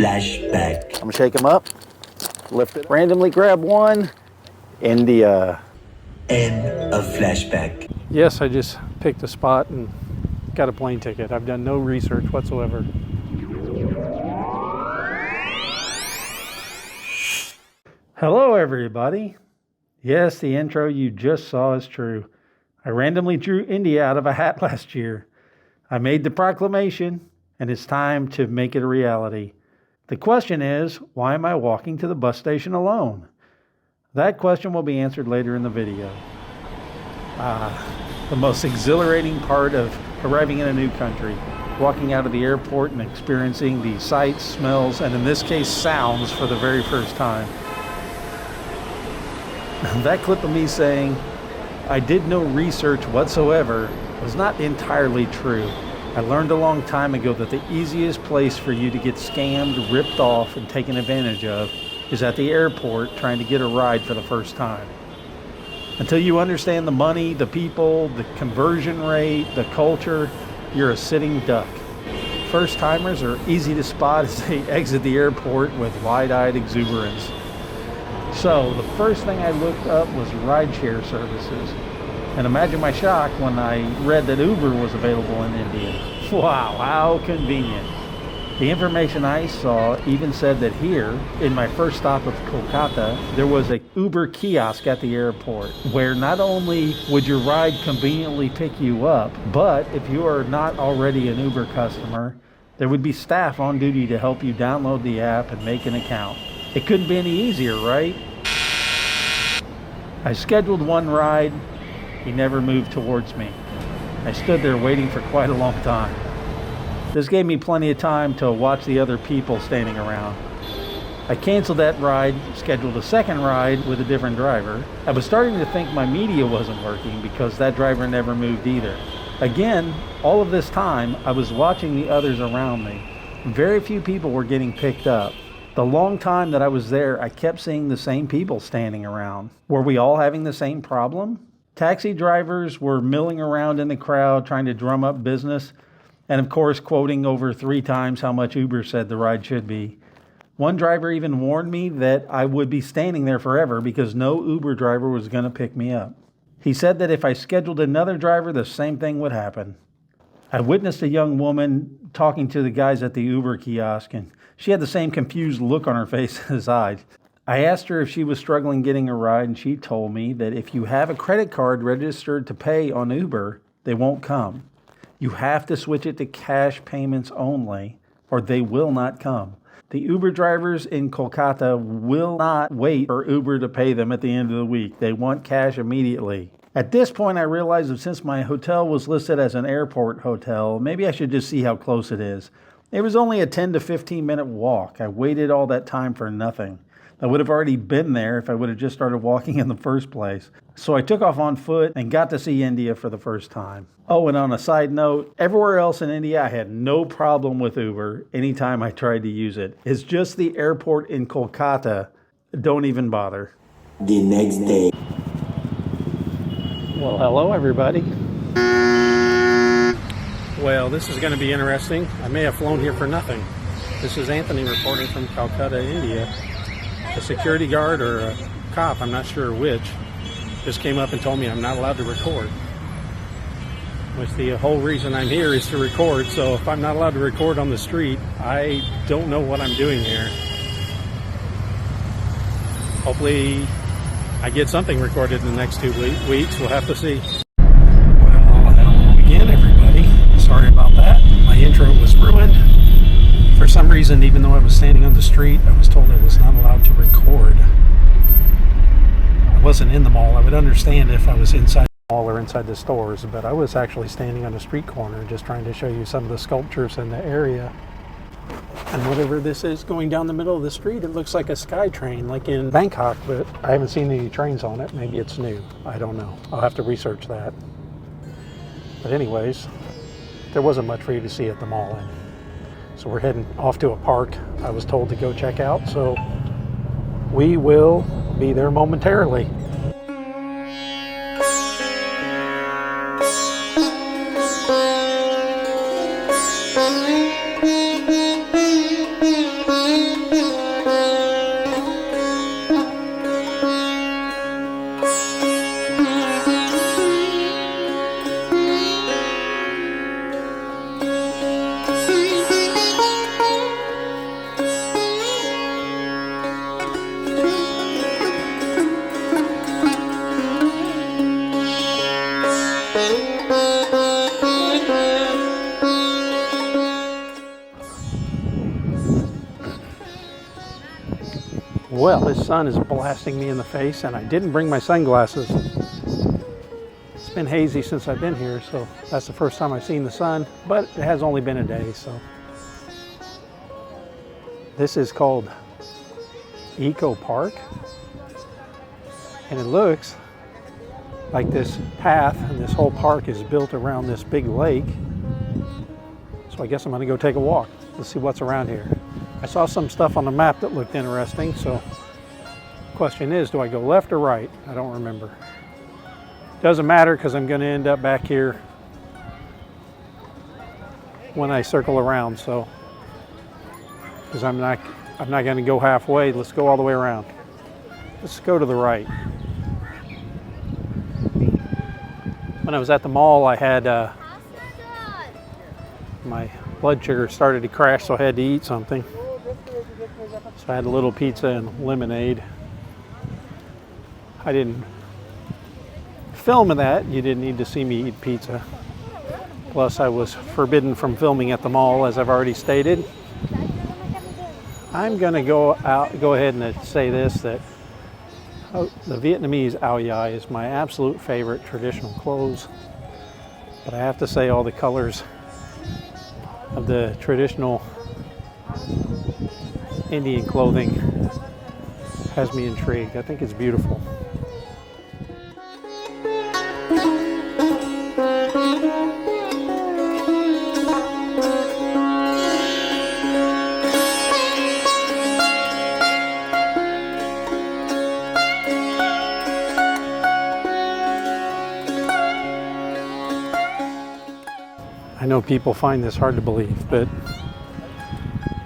flashback. I'm gonna shake them up, lift it, randomly grab one. India. End of flashback. Yes, I just picked a spot and got a plane ticket. I've done no research whatsoever. Hello, everybody. Yes, the intro you just saw is true. I randomly drew India out of a hat last year. I made the proclamation, and it's time to make it a reality. The question is, why am I walking to the bus station alone? That question will be answered later in the video. The most exhilarating part of arriving in a new country, walking out of the airport and experiencing the sights, smells, and in this case, sounds for the very first time. That clip of me saying, I did no research whatsoever, was not entirely true. I learned a long time ago that the easiest place for you to get scammed, ripped off, and taken advantage of is at the airport trying to get a ride for the first time. Until you understand the money, the people, the conversion rate, the culture, you're a sitting duck. First timers are easy to spot as they exit the airport with wide-eyed exuberance. So the first thing I looked up was rideshare services. And imagine my shock when I read that Uber was available in India. Wow, how convenient. The information I saw even said that here, in my first stop of Kolkata, there was a Uber kiosk at the airport where not only would your ride conveniently pick you up, but if you are not already an Uber customer, there would be staff on duty to help you download the app and make an account. It couldn't be any easier, right? I scheduled one ride. He never moved towards me. I stood there waiting for quite a long time. This gave me plenty of time to watch the other people standing around. I canceled that ride, scheduled a second ride with a different driver. I was starting to think my media wasn't working because that driver never moved either. Again, all of this time, I was watching the others around me. Very few people were getting picked up. The long time that I was there, I kept seeing the same people standing around. Were we all having the same problem? Taxi drivers were milling around in the crowd trying to drum up business, and of course quoting over 3 times how much Uber said the ride should be. One driver even warned me that I would be standing there forever because no Uber driver was going to pick me up. He said that if I scheduled another driver, the same thing would happen. I witnessed a young woman talking to the guys at the Uber kiosk, and she had the same confused look on her face as I. I asked her if she was struggling getting a ride, and she told me that if you have a credit card registered to pay on Uber, they won't come. You have to switch it to cash payments only, or they will not come. The Uber drivers in Kolkata will not wait for Uber to pay them at the end of the week. They want cash immediately. At this point, I realized that since my hotel was listed as an airport hotel, maybe I should just see how close it is. It was only a 10 to 15 minute walk. I waited all that time for nothing. I would have already been there if I would have just started walking in the first place. So I took off on foot and got to see India for the first time. Oh, and on a side note, everywhere else in India, I had no problem with Uber anytime I tried to use it. It's just the airport in Kolkata. Don't even bother. The next day. Well, hello, everybody. Well, this is going to be interesting. I may have flown here for nothing. This is Anthony reporting from Calcutta, India. A security guard or a cop, I'm not sure which, just came up and told me I'm not allowed to record. Which the whole reason I'm here is to record, so if I'm not allowed to record on the street, I don't know what I'm doing here. Hopefully I get something recorded in the next 2 weeks. We'll have to see. Well, hello again, everybody. Sorry about that. My intro was ruined. For some reason, even though I was standing on the street, I was told I was not allowed to record. I wasn't in the mall. I would understand if I was inside the mall or inside the stores, but I was actually standing on a street corner just trying to show you some of the sculptures in the area. And whatever this is going down the middle of the street, it looks like a sky train, like in Bangkok, but I haven't seen any trains on it. Maybe it's new. I don't know. I'll have to research that. But anyways, there wasn't much for you to see at the mall. So we're heading off to a park I was told to go check out, so we will be there momentarily. Well, this sun is blasting me in the face, and I didn't bring my sunglasses. It's been hazy since I've been here, so that's the first time I've seen the sun, but it has only been a day, so. This is called Eco Park, and it looks like this path and this whole park is built around this big lake. So I guess I'm gonna go take a walk. Let's see what's around here. I saw some stuff on the map that looked interesting, so the question is, do I go left or right? I don't remember. Doesn't matter because I'm going to end up back here when I circle around, so because I'm not going to go halfway. Let's go all the way around. Let's go to the right. When I was at the mall, I had my blood sugar started to crash, so I had to eat something. So I had a little pizza and lemonade. I didn't film that. You didn't need to see me eat pizza. Plus, I was forbidden from filming at the mall, as I've already stated. I'm going to go ahead and say this, that the Vietnamese ao dai is my absolute favorite traditional clothes. But I have to say, all the colors of the traditional Indian clothing has me intrigued. I think it's beautiful. I know people find this hard to believe, but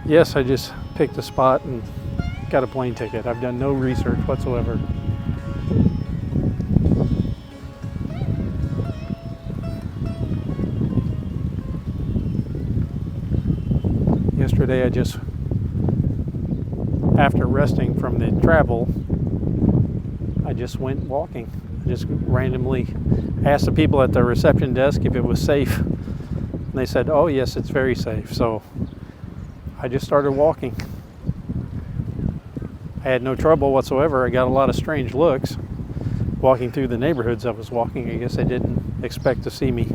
yes, I just picked a spot and got a plane ticket. I've done no research whatsoever. Yesterday after resting from the travel, I just went walking. I just randomly asked the people at the reception desk if it was safe. And they said, oh yes, it's very safe. So I just started walking. I had no trouble whatsoever. I got a lot of strange looks walking through the neighborhoods I was walking. I guess they didn't expect to see me.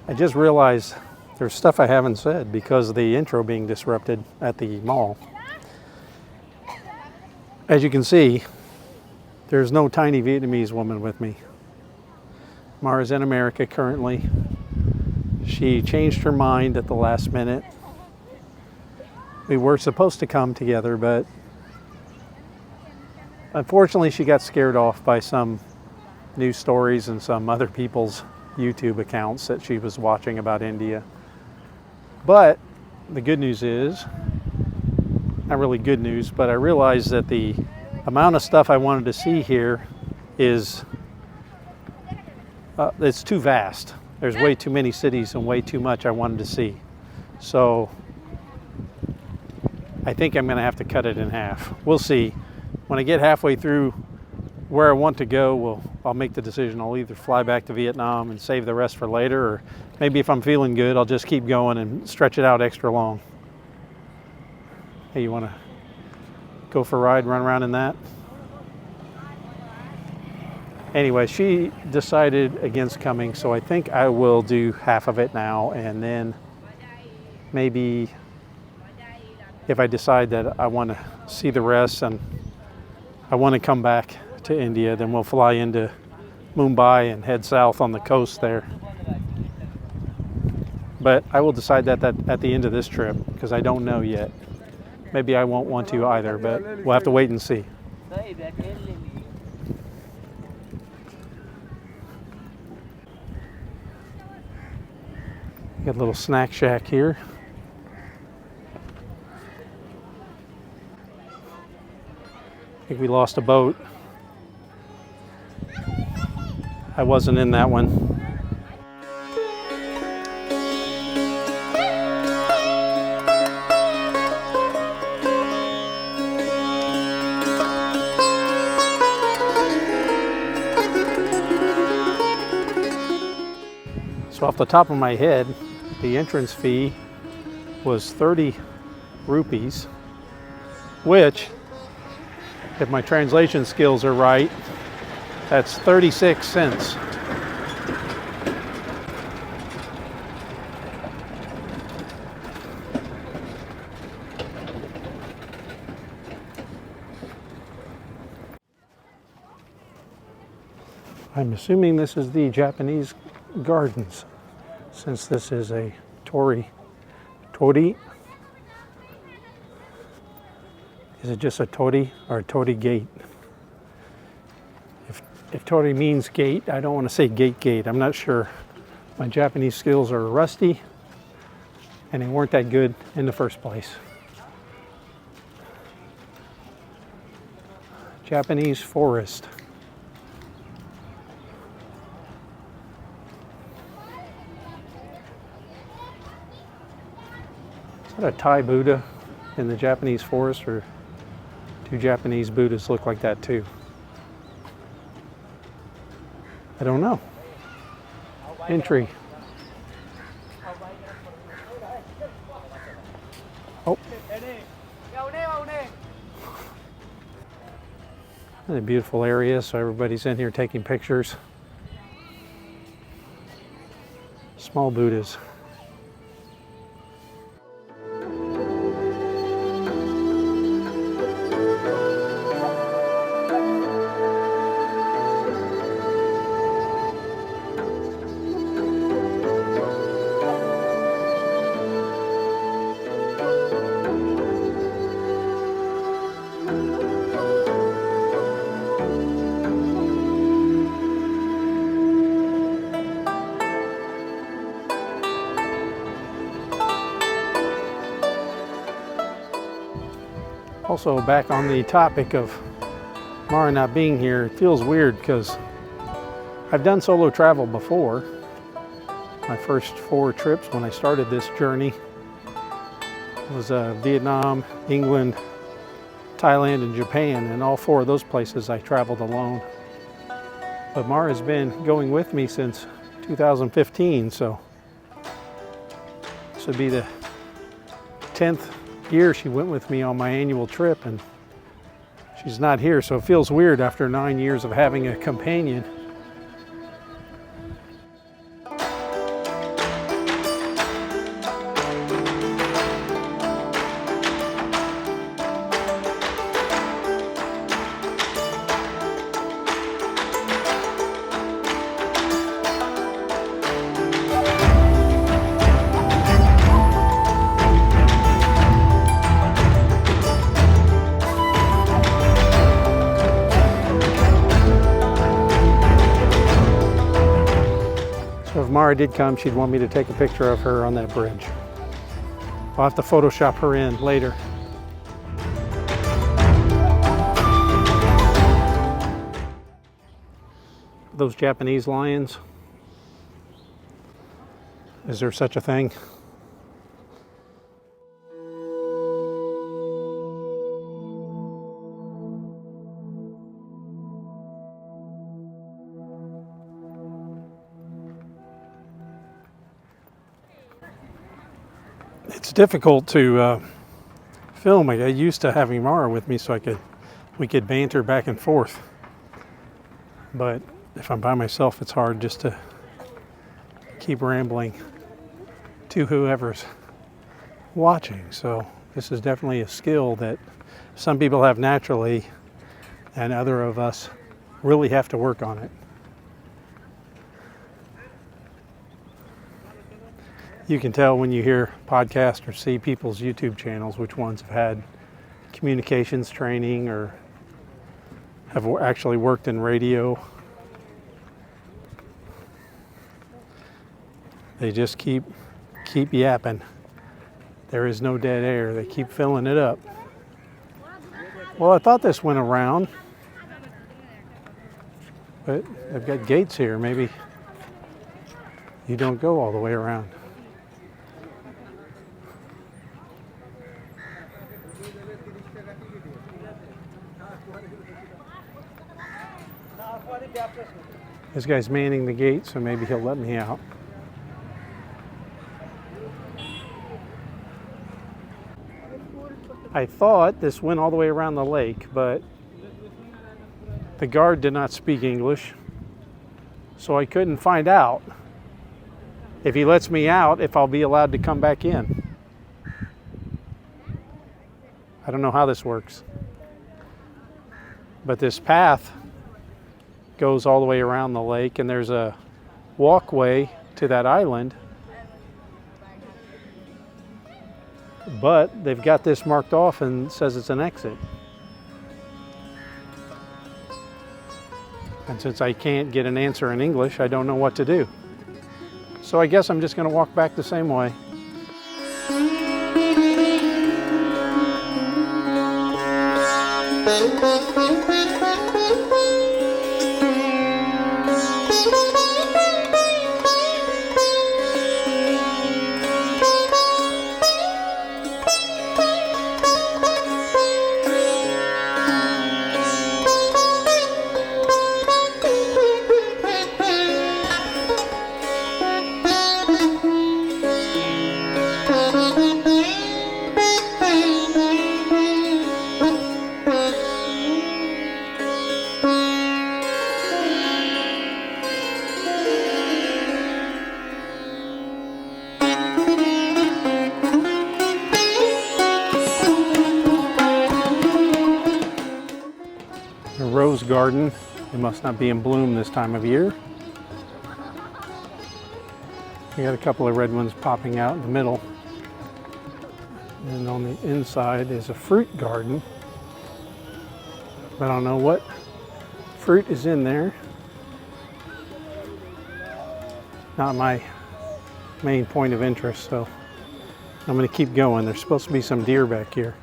I just realized there's stuff I haven't said because of the intro being disrupted at the mall. As you can see, there's no tiny Vietnamese woman with me. Mara's in America currently. She changed her mind at the last minute. We were supposed to come together, but unfortunately she got scared off by some news stories and some other people's YouTube accounts that she was watching about India. But the good news is, not really good news, but I realized that the amount of stuff I wanted to see here is it's too vast. There's way too many cities and way too much I wanted to see. So I think I'm going to have to cut it in half. We'll see. When I get halfway through where I want to go, I'll make the decision. I'll either fly back to Vietnam and save the rest for later, or maybe if I'm feeling good, I'll just keep going and stretch it out extra long. Hey, you want to go for a ride, run around in that? Anyway, she decided against coming, so I think I will do half of it now, and then maybe if I decide that I want to see the rest and I want to come back to India, then we'll fly into Mumbai and head south on the coast there. But I will decide that at the end of this trip because I don't know yet. Maybe I won't want to either, but we'll have to wait and see. Got a little snack shack here. I think we lost a boat. I wasn't in that one. So off the top of my head, the entrance fee was 30 rupees, which, if my translation skills are right, that's 36 cents. I'm assuming this is the Japanese gardens, since this is a tori. Is it just a tori or a tori gate? If tori means gate, I don't want to say gate. I'm not sure. My Japanese skills are rusty, and they weren't that good in the first place. Japanese forest. Is that a Thai Buddha in the Japanese forest, or do Japanese Buddhas look like that too? I don't know. Entry. Oh. A beautiful area, so everybody's in here taking pictures. Small Buddhas. Also, back on the topic of Mara not being here, it feels weird because I've done solo travel before. My first 4 trips when I started this journey was Vietnam, England, Thailand, and Japan, and all 4 of those places I traveled alone. But Mara's been going with me since 2015, so this would be the 10th year she went with me on my annual trip, and she's not here, so it feels weird after 9 years of having a companion. So if Mara did come, she'd want me to take a picture of her on that bridge. I'll have to Photoshop her in later. Those Japanese lions, is there such a thing? It's difficult to film. I got used to having Mara with me so we could banter back and forth. But if I'm by myself, it's hard just to keep rambling to whoever's watching. So this is definitely a skill that some people have naturally, and other of us really have to work on it. You can tell when you hear podcasts or see people's YouTube channels which ones have had communications training or have actually worked in radio. They just keep yapping. There is no dead air. They keep filling it up. Well, I thought this went around, but they've got gates here. Maybe you don't go all the way around. This guy's manning the gate, so maybe he'll let me out. I thought this went all the way around the lake, but the guard did not speak English, so I couldn't find out if he lets me out if I'll be allowed to come back in. I don't know how this works, but this path goes all the way around the lake, and there's a walkway to that island, but they've got this marked off and says it's an exit. And since I can't get an answer in English, I don't know what to do. So I guess I'm just going to walk back the same way. Rose garden. It must not be in bloom this time of year. We got a couple of red ones popping out in the middle. And on the inside is a fruit garden. But I don't know what fruit is in there. Not my main point of interest, so I'm going to keep going. There's supposed to be some deer back here.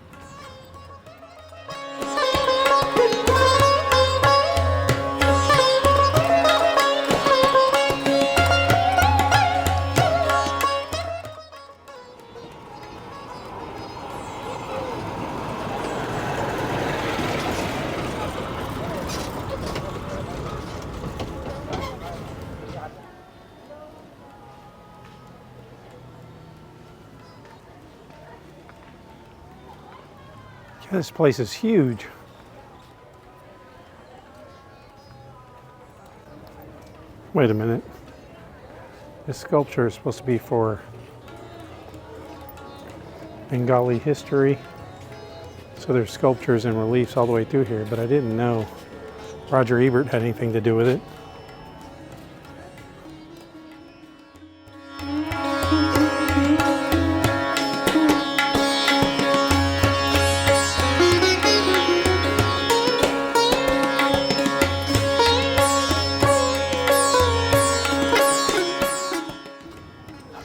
This place is huge. Wait a minute. This sculpture is supposed to be for Bengali history. So there's sculptures and reliefs all the way through here, but I didn't know Roger Ebert had anything to do with it.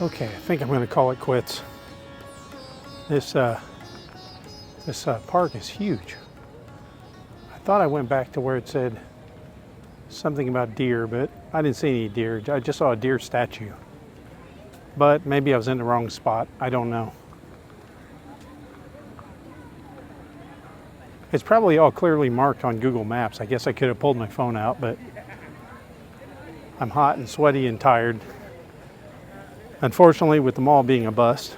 Okay, I think I'm going to call it quits. This park is huge. I thought I went back to where it said something about deer, but I didn't see any deer. I just saw a deer statue. But maybe I was in the wrong spot. I don't know. It's probably all clearly marked on Google Maps. I guess I could have pulled my phone out, but I'm hot and sweaty and tired. Unfortunately, with the mall being a bust,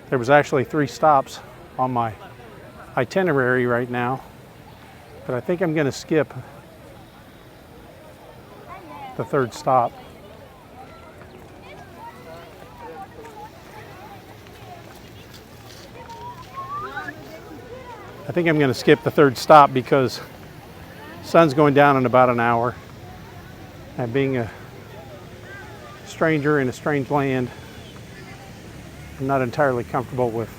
there was actually 3 stops on my itinerary right now, but I think I'm going to skip the 3rd stop. I think I'm going to skip the 3rd stop because the sun's going down in about an hour, and being a stranger in a strange land, I'm not entirely comfortable with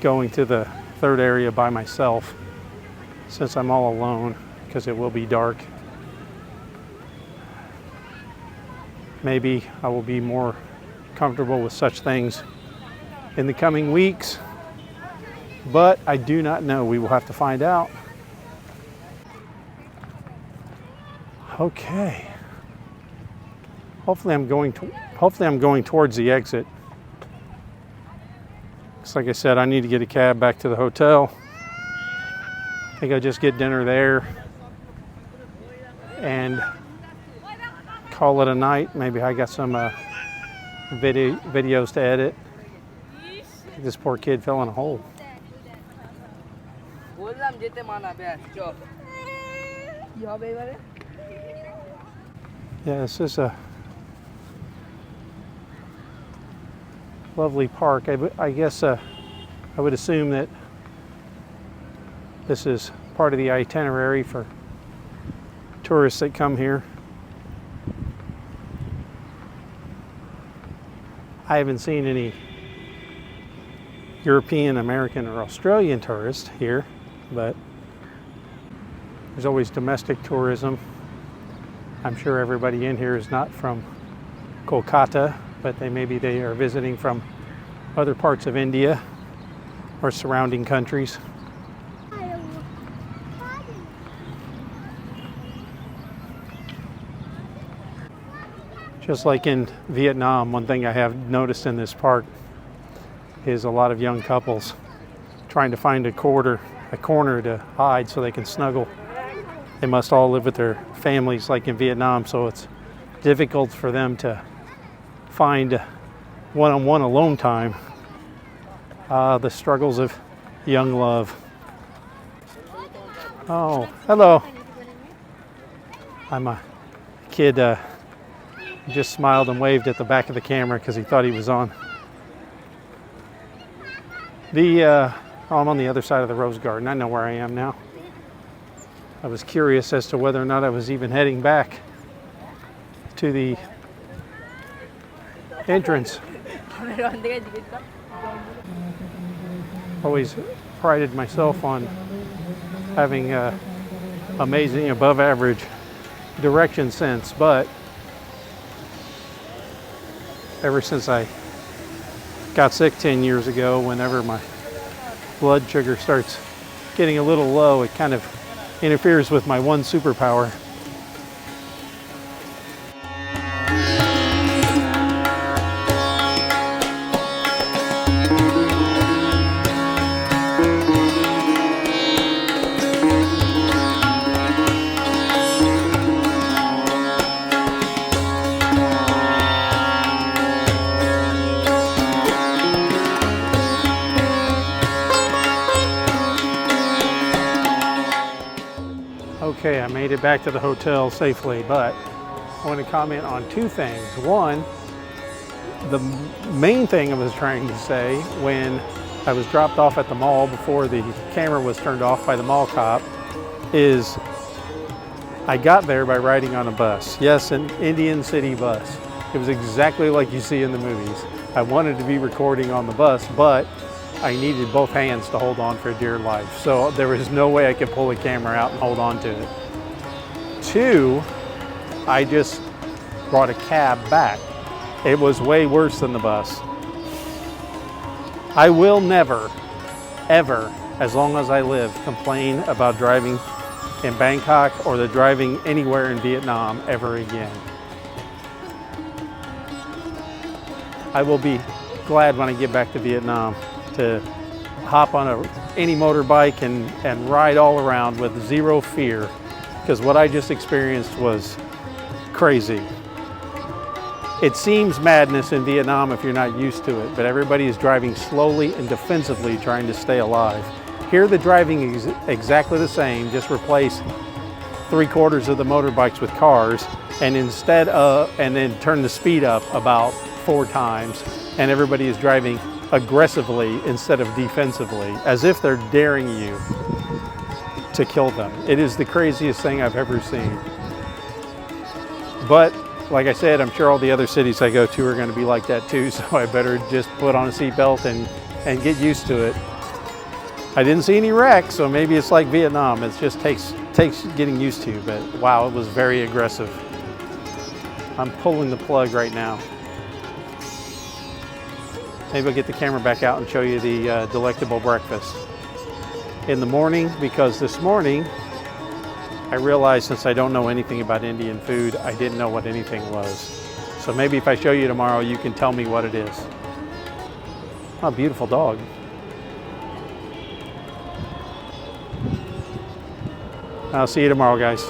going to the third area by myself since I'm all alone, because it will be dark. Maybe I will be more comfortable with such things in the coming weeks, but I do not know. We will have to find out. Okay. Hopefully I'm going towards the exit. Because like I said, I need to get a cab back to the hotel. I think I'll just get dinner there and call it a night. Maybe I got some videos to edit. This poor kid fell in a hole. Yeah, this is a lovely park. I guess I would assume that this is part of the itinerary for tourists that come here. I haven't seen any European, American, or Australian tourists here, but there's always domestic tourism. I'm sure everybody in here is not from Kolkata, but maybe they are visiting from other parts of India or surrounding countries. Just like in Vietnam, one thing I have noticed in this park is a lot of young couples trying to find a corner to hide so they can snuggle. They must all live with their families like in Vietnam, so it's difficult for them to find one-on-one alone time. The struggles of young love. Oh, hello. I'm a kid just smiled and waved at the back of the camera because he thought he was on. I'm on the other side of the rose garden. I know where I am now. I was curious as to whether or not I was even heading back to the entrance. Always prided myself on having amazing, above average direction sense, but ever since I got sick 10 years ago, whenever my blood sugar starts getting a little low, it kind of interferes with my one superpower. Okay, I made it back to the hotel safely, but I want to comment on two things. One, the main thing I was trying to say when I was dropped off at the mall before the camera was turned off by the mall cop is I got there by riding on a bus. Yes, an Indian city bus. It was exactly like you see in the movies. I wanted to be recording on the bus, but I needed both hands to hold on for dear life. So there was no way I could pull the camera out and hold on to it. Two, I just brought a cab back. It was way worse than the bus. I will never, ever, as long as I live, complain about driving in Bangkok or the driving anywhere in Vietnam ever again. I will be glad when I get back to Vietnam to hop on any motorbike and ride all around with zero fear, because what I just experienced was crazy. It seems madness in Vietnam if you're not used to it, but everybody is driving slowly and defensively trying to stay alive. Here the driving is exactly the same, just replace 3/4 of the motorbikes with cars and then turn the speed up about 4 times, and everybody is driving aggressively instead of defensively, as if they're daring you to kill them. It is the craziest thing I've ever seen. But like I said, I'm sure all the other cities I go to are going to be like that too, so I better just put on a seatbelt and get used to it. I didn't see any wrecks, so maybe it's like Vietnam. It just takes getting used to, but wow, it was very aggressive. I'm pulling the plug right now. Maybe I'll get the camera back out and show you the delectable breakfast in the morning, because this morning I realized, since I don't know anything about Indian food, I didn't know what anything was. So maybe if I show you tomorrow, you can tell me what it is. Oh, beautiful dog. I'll see you tomorrow, guys.